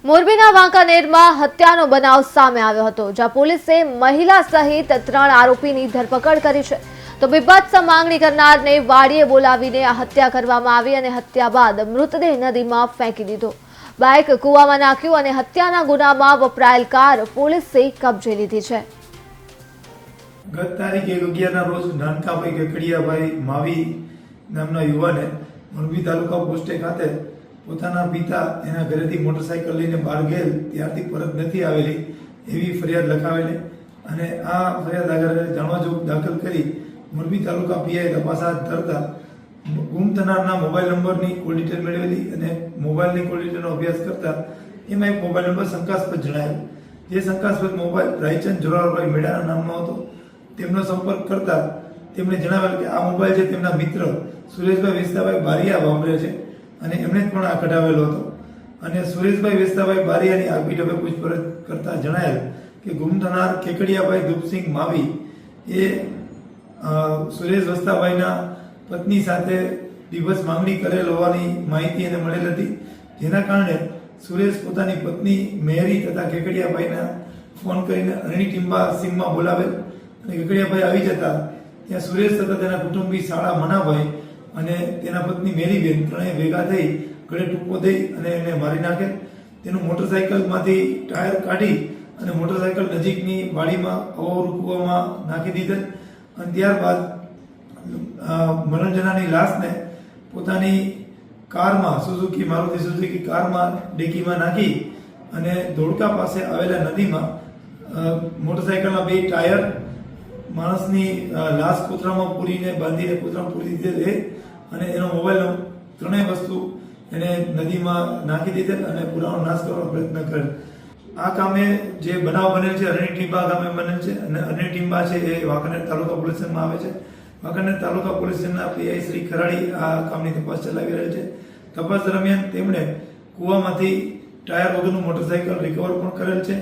મોરબીના વાંકાનેરમાં હત્યાનો બનાવ સામે આવ્યો હતો, જ્યાં પોલીસે મહિલા સહિત 3 આરોપીની ધરપકડ કરી છે. તો બીભત્સ માંગણી કરનારને વાડીએ બોલાવીને આ હત્યા કરવામાં આવી અને હત્યા બાદ મૃતદેહ નદીમાં ફેંકી દીધો. બાઇક કૂવામાં નાખ્યું અને હત્યાના ગુનામાં વપરાયેલ કાર પોલીસે કબજે લીધી છે. ગત તારીખ 11 રોજ નાનકાભાઈ કેકડિયાભાઈ માવી નામના યુવાને મોરબી તાલુકા પોસ્ટે ખાતે પોતાના પિતા એના ઘરેથી મોટરસાઇકલ લઈને બહાર ગયેલ ત્યારથી પરત નથી આવેલી એવી ફરિયાદ લખાવેલી અને આ ફરિયાદ આધારે જાણવા જોગ દાખલ કરી મોરબી તાલુકા પીઆઈ તપાસ હાથ ધરતા ગુમ થનારના મોબાઈલ નંબરની કોલ ડિટેલ મેળવેલી અને મોબાઈલની કોલ ડિટેલનો અભ્યાસ કરતા એમાં એક મોબાઈલ નંબર શંકાસ્પદ જણાયો. જે શંકાસ્પદ મોબાઈલ રાયચંદ જોરાવરભાઈ મેડાના નામનો હતો. તેમનો સંપર્ક કરતા તેમણે જણાવેલ કે આ મોબાઈલ છે તેમના મિત્ર સુરેશભાઈ વેસ્તાભાઈ બારિયા વાપરે છે અને એમણે જ પણ આ કઢાવેલો હતો. અને સુરેશભાઈ વેસ્તાભાઈ બારિયાની આગવી ઢબે પૂછપરછ કરતા જણાયેલ કે ગુમ થનાર કેકડિયાભાઈ ધૂપસિંહ માવી એ સુરેશ વેસ્તાભાઈના પત્ની સાથે દિવસ માંગણી કરેલ હોવાની માહિતી એને મળેલ હતી. જેના કારણે સુરેશ પોતાની પત્ની મેરી તથા કેકડિયાભાઈને ફોન કરીને અરણી ટીમ્બા સીમમાં બોલાવેલ અને કેકડિયાભાઈ આવી જતા ત્યાં સુરેશ તથા તેના કુટુંબી શાળા મનાભાઈ અને તેના પત્ની મેરીબેન ત્રણેય ભેગા થઈ ગળે ટૂંકો દઈ અને એને મારી નાખેલ. તેનું મોટરસાઇકલમાંથી ટાયર કાઢી અને મોટરસાઇકલ નજીકની વાડીમાં અવરૂકવામાં નાખી દીધેલ અને ત્યારબાદ મનોજનાની લાશને પોતાની કારમાં મારુતિ સુઝુકી કારમાં ડેકીમાં નાખી અને ધોળકા પાસે આવેલા નદીમાં મોટરસાઇકલના 2 ટાયર માણસની લાશ કોતરામાં પૂરીને બાંધીને કોતરામાં પૂરી દીધેલ અને એનો મોબાઈલ ત્રણેય વસ્તુ એને નદીમાં નાખી દીધેલ અને પુરાવાનો નાશ કરવાનો પ્રયત્ન કરેલ. આ કામે જે બનાવ બનેલ છે અરણી ટીમ્બા ગામે બનેલ છે અને અરણી ટીમ્બા છે એ વાંકાનેર તાલુકા પોલીસ સ્ટેશનમાં આવે છે. વાંકાનેર તાલુકા પોલીસ સ્ટેશનના પીઆઈ શ્રી ખરાડી આ કામની તપાસ ચલાવી રહેલ છે. તપાસ દરમિયાન તેમણે કૂવામાંથી ટાયર વગરનું મોટરસાઇકલ રિકવર પણ કરેલ છે